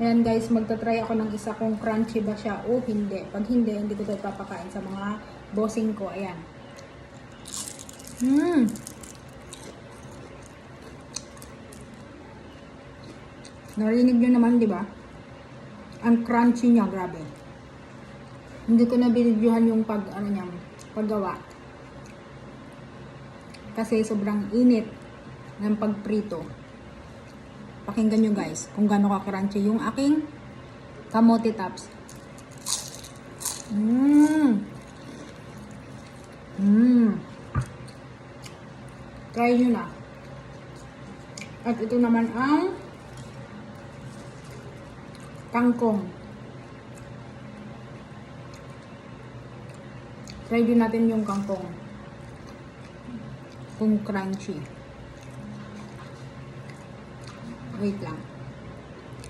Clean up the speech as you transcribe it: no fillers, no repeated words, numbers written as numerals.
Ayan guys, magta-try ako ng isa kung crunchy ba siya o hindi. Pag hindi, hindi ko ito ipapakain sa mga bossing ko. Ayan. Narinig nyo naman, di ba? Ang crunchy niya, grabe. Hindi ko na binidyohan yung paggawa. Kasi sobrang init ng pagprito. Pakinggan nyo guys kung gaano ka-crunchy yung aking kamote tops. Try nyo na. At ito naman ang kangkong. Try din natin yung kangkong. Kung crunchy. Wait lang.